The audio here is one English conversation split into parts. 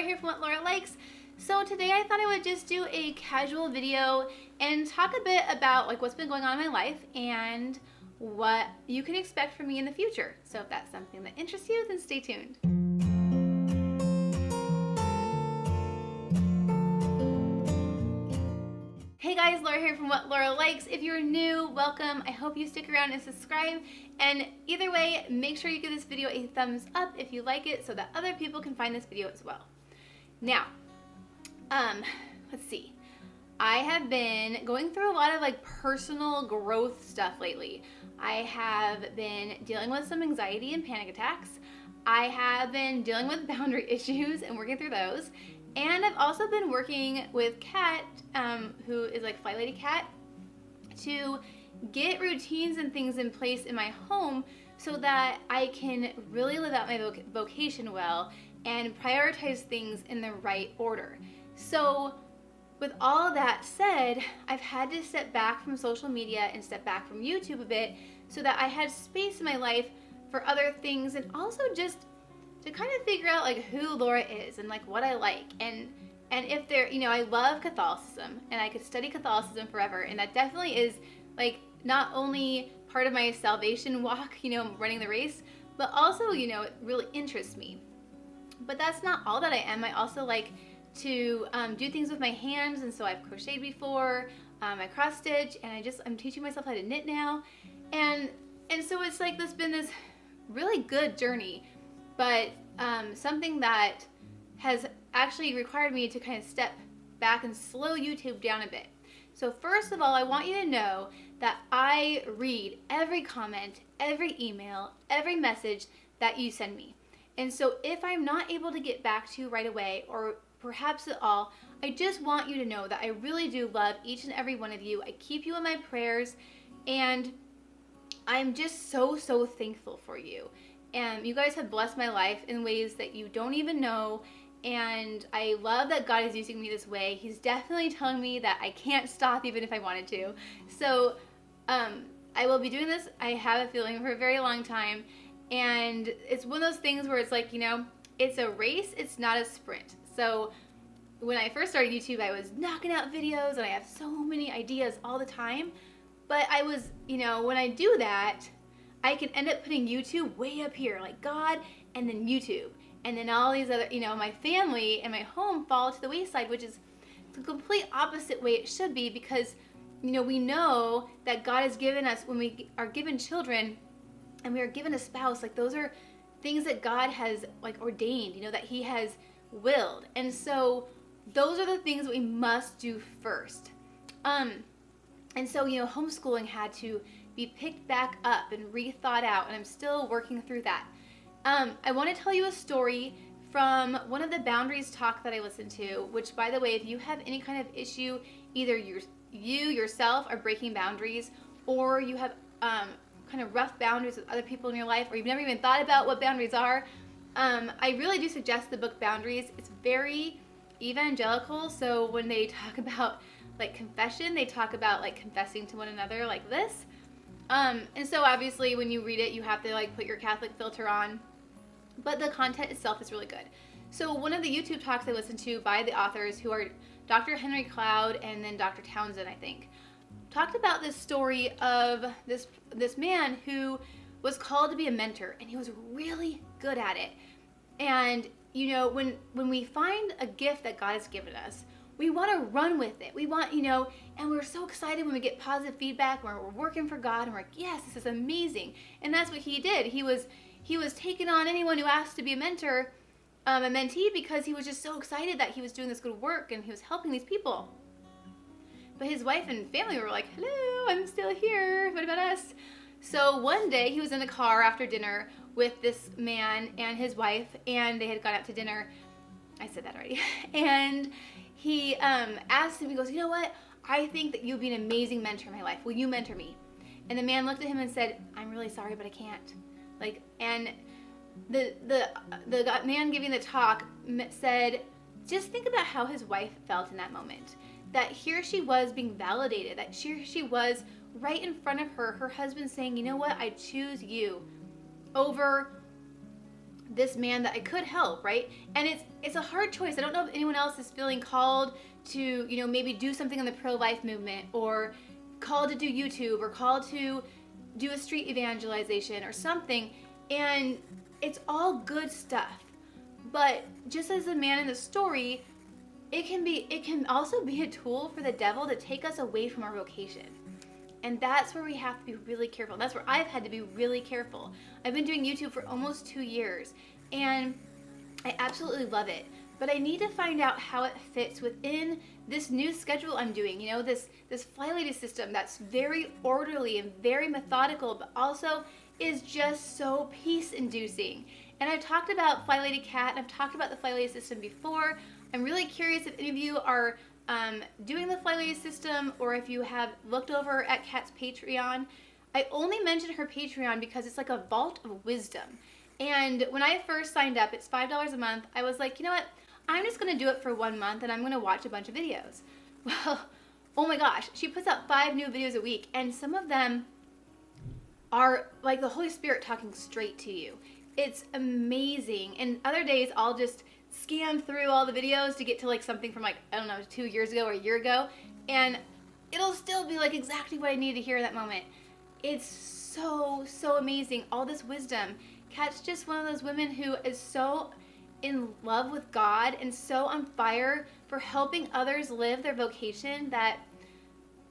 Laura here from What Laura Likes. So today I thought I would just do a casual video and talk a bit about what's been going on in my life and what you can expect from me in the future. So if that's something that interests you, then stay tuned. Hey guys, Laura here from What Laura Likes. If you're new, welcome. I hope you stick around and subscribe. And either way, make sure you give this video a thumbs up if you like it so that other people can find this video as well. Now, let's see. I have been going through a lot of personal growth stuff lately. I have been dealing with some anxiety and panic attacks. I have been dealing with boundary issues and working through those. And I've also been working with Kat, who is flylady Kat, to get routines and things in place in my home so that I can really live out my vocation well and prioritize things in the right order. So with all that said, I've had to step back from social media and step back from YouTube a bit so that I had space in my life for other things and also just to kind of figure out who Laura is and what I like and if there, I love Catholicism and I could study Catholicism forever, and that definitely is not only part of my salvation walk, running the race, but also, it really interests me. But that's not all that I am. I also like to do things with my hands, and so I've crocheted before, I cross stitch, and I'm teaching myself how to knit now, and so it's been this really good journey. But something that has actually required me to kind of step back and slow YouTube down a bit. So first of all, I want you to know that I read every comment, every email, every message that you send me. And so if I'm not able to get back to you right away, or perhaps at all, I just want you to know that I really do love each and every one of you. I keep you in my prayers, and I'm just so thankful for you. And you guys have blessed my life in ways that you don't even know. And I love that God is using me this way. He's definitely telling me that I can't stop even if I wanted to. So I will be doing this, I have a feeling, for a very long time. And it's one of those things where it's it's a race, it's not a sprint. So when I first started YouTube, I was knocking out videos and I have so many ideas all the time. But I was, when I do that, I can end up putting YouTube way up here, God, and then YouTube. And then all these other, my family and my home fall to the wayside, which is the complete opposite way it should be, because, we know that God has given us, when we are given children and we are given a spouse, those are things that God has ordained, that He has willed. And so those are the things that we must do first. And so, homeschooling had to be picked back up and rethought out, and I'm still working through that. I want to tell you a story from one of the boundaries talk that I listened to, which, by the way, if you have any kind of issue, either you yourself are breaking boundaries, or you have kind of rough boundaries with other people in your life, or you've never even thought about what boundaries are, I really do suggest the book Boundaries. It's very evangelical, so when they talk about confession, they talk about confessing to one another like this. And so obviously when you read it, you have to put your Catholic filter on, but the content itself is really good. So one of the YouTube talks I listened to by the authors, who are Dr. Henry Cloud and then Dr. Townsend, I think, talked about this story of this man who was called to be a mentor, and he was really good at it. And when we find a gift that God has given us, we want to run with it. We want, and we're so excited when we get positive feedback, when we're working for God, and we're yes, this is amazing. And that's what he did. He was taking on anyone who asked to be a mentor, a mentee, because he was just so excited that he was doing this good work and he was helping these people. But his wife and family were like, hello, I'm still here. What about us? So one day he was in the car after dinner with this man and his wife, and they had gone out to dinner. I said that already. And he asked him, he goes, you know what? I think that you'd be an amazing mentor in my life. Will you mentor me? And the man looked at him and said, I'm really sorry, but I can't. And the man giving the talk said, just think about how his wife felt in that moment. That here she was being validated, that here she was right in front of her husband saying, you know what? I choose you over this man that I could help, right? And it's a hard choice. I don't know if anyone else is feeling called to, you know, maybe do something in the pro-life movement, or called to do YouTube, or called to do a street evangelization or something. And it's all good stuff. But just as the man in the story, it can also be a tool for the devil to take us away from our vocation. And that's where we have to be really careful. That's where I've had to be really careful. I've been doing YouTube for almost 2 years, and I absolutely love it. But I need to find out how it fits within this new schedule I'm doing. You know, this flylady system that's very orderly and very methodical, but also is just so peace-inducing. And I've talked about flylady Cat, and I've talked about the flylady system before. I'm really curious if any of you are doing the flylady system, or if you have looked over at Kat's Patreon. I only mention her Patreon because it's like a vault of wisdom. And when I first signed up, it's $5 a month. I was like, you know what? I'm just going to do it for 1 month, and I'm going to watch a bunch of videos. Well, oh my gosh, she puts out 5 new videos a week, and some of them are like the Holy Spirit talking straight to you. It's amazing. And other days I'll just scan through all the videos to get to like something from like, I don't know, 2 years ago or a year ago, and it'll still be like exactly what I need to hear in that moment. It's so amazing. All this wisdom. Kat's just one of those women who is so in love with God and so on fire for helping others live their vocation that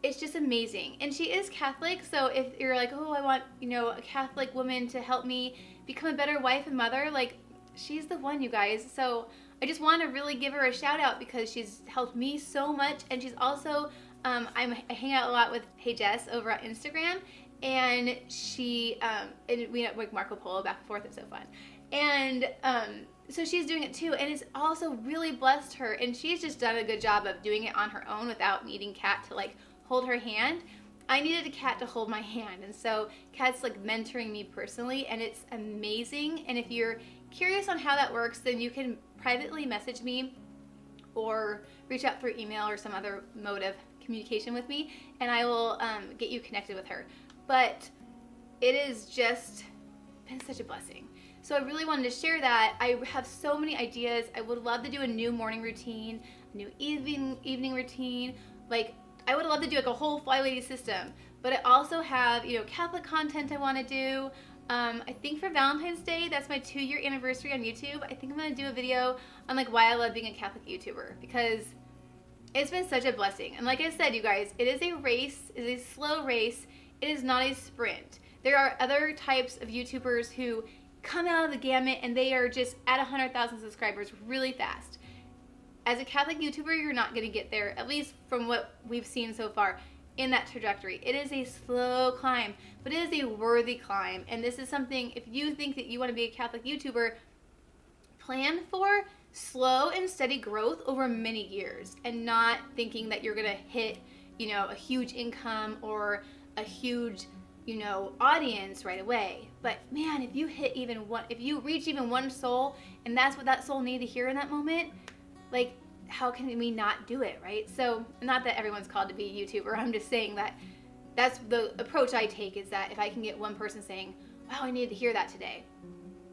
it's just amazing. And she is Catholic, so if you're like, oh, I want, you know, a Catholic woman to help me become a better wife and mother, like, she's the one, you guys. So I just want to really give her a shout out because she's helped me so much. And she's also, I hang out a lot with Hey Jess over on Instagram, and she, and we like Marco Polo back and forth. It's so fun. And so she's doing it too, and it's also really blessed her. And she's just done a good job of doing it on her own without needing Kat to like hold her hand. I needed a Kat to hold my hand, and so Kat's like mentoring me personally, and it's amazing. And if you're curious on how that works, then you can privately message me or reach out through email or some other mode of communication with me, and I will get you connected with her. But it has just been such a blessing. So I really wanted to share that. I have so many ideas. I would love to do a new morning routine, a new evening routine. Like, I would love to do like a whole flylady system. But I also have, you know, Catholic content I want to do. I think for Valentine's Day, that's my 2-year anniversary on YouTube. I think I'm going to do a video on like why I love being a Catholic YouTuber, because it's been such a blessing. And like I said, you guys, it is a race. It is a slow race. It is not a sprint. There are other types of YouTubers who come out of the gamut and they are just at 100,000 subscribers really fast. As a Catholic YouTuber, you're not going to get there, at least from what we've seen so far in that trajectory. It is a slow climb, but it is a worthy climb. And this is something, if you think that you want to be a Catholic YouTuber, plan for slow and steady growth over many years, and not thinking that you're going to hit, you know, a huge income or a huge, you know, audience right away. But man, if you hit even one, if you reach even one soul, and that's what that soul needed to hear in that moment, like, how can we not do it, right? So, not that everyone's called to be a YouTuber. I'm just saying that that's the approach I take, is that if I can get one person saying, wow, I needed to hear that today,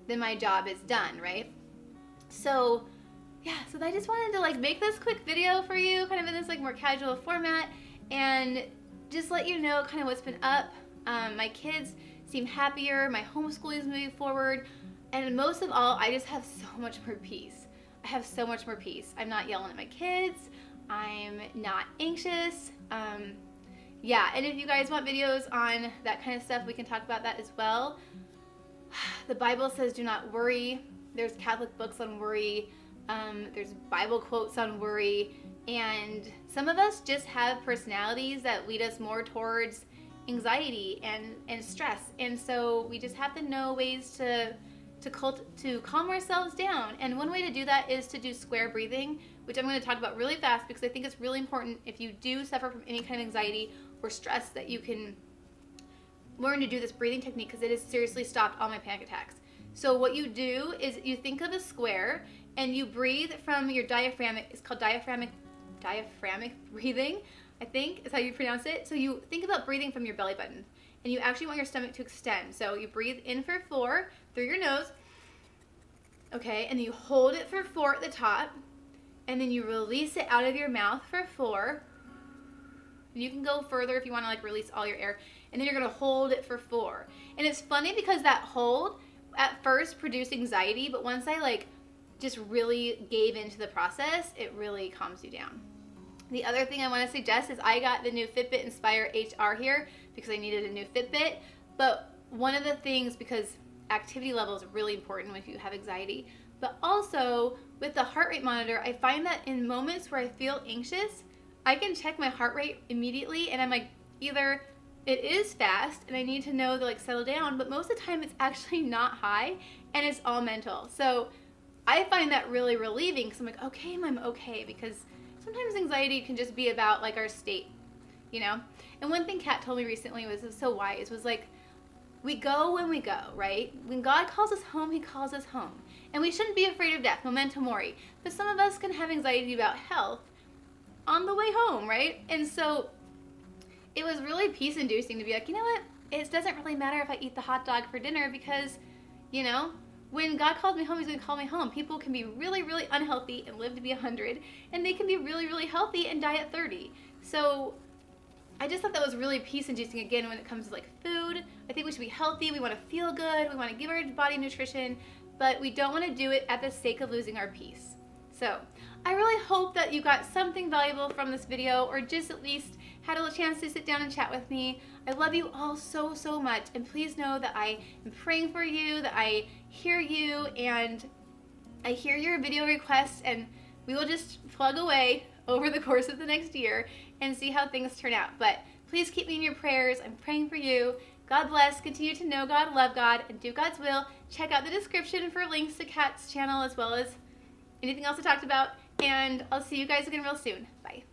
then my job is done, right? So, yeah, so I just wanted to like make this quick video for you, kind of in this like more casual format, and just let you know kind of what's been up. My kids seem happier, my homeschooling is moving forward, and most of all, I just have so much more peace. I have so much more peace. I'm not yelling at my kids. I'm not anxious. Yeah, and if you guys want videos on that kind of stuff, we can talk about that as well. The Bible says do not worry. There's Catholic books on worry. There's Bible quotes on worry. And some of us just have personalities that lead us more towards anxiety and stress. And so we just have to know ways to calm ourselves down. And one way to do that is to do square breathing, which I'm going to talk about really fast because I think it's really important if you do suffer from any kind of anxiety or stress that you can learn to do this breathing technique, because it has seriously stopped all my panic attacks. So what you do is you think of a square and you breathe from your diaphragm. It's called diaphragmic breathing, I think is how you pronounce it. So you think about breathing from your belly button, and you actually want your stomach to extend. So you breathe in for 4 through your nose, Okay, and you hold it for 4 at the top, and then you release it out of your mouth for 4. You can go further if you want to like release all your air, and then you're going to hold it for 4. And it's funny because that hold at first produced anxiety, but once I like just really gave into the process, it really calms you down. The other thing I want to suggest is I got the new Fitbit Inspire HR here because I needed a new Fitbit. But one of the things, because activity level is really important when you have anxiety, but also with the heart rate monitor, I find that in moments where I feel anxious, I can check my heart rate immediately, and I'm like, either it is fast and I need to know to like settle down, but most of the time it's actually not high and it's all mental. So I find that really relieving because I'm like, okay, I'm okay, because sometimes anxiety can just be about like our state, you know? And one thing Kat told me recently was so wise, was like, we go when we go, right? When God calls us home, he calls us home. And we shouldn't be afraid of death, memento mori. But some of us can have anxiety about health on the way home, right? And so it was really peace-inducing to be like, you know what? It doesn't really matter if I eat the hot dog for dinner because, you know, when God calls me home, he's going to call me home. People can be really, really unhealthy and live to be 100, and they can be really, really healthy and die at 30. So I just thought that was really peace-inducing again when it comes to like food. I think we should be healthy. We want to feel good. We want to give our body nutrition, but we don't want to do it at the sake of losing our peace. So I really hope that you got something valuable from this video, or just at least had a chance to sit down and chat with me. I love you all so, so much, and please know that I am praying for you, that I hear you, and I hear your video requests, and we will just plug away over the course of the next year and see how things turn out. But please keep me in your prayers. I'm praying for you. God bless. Continue to know God, love God, and do God's will. Check out the description for links to Kat's channel as well as anything else I talked about. And I'll see you guys again real soon. Bye.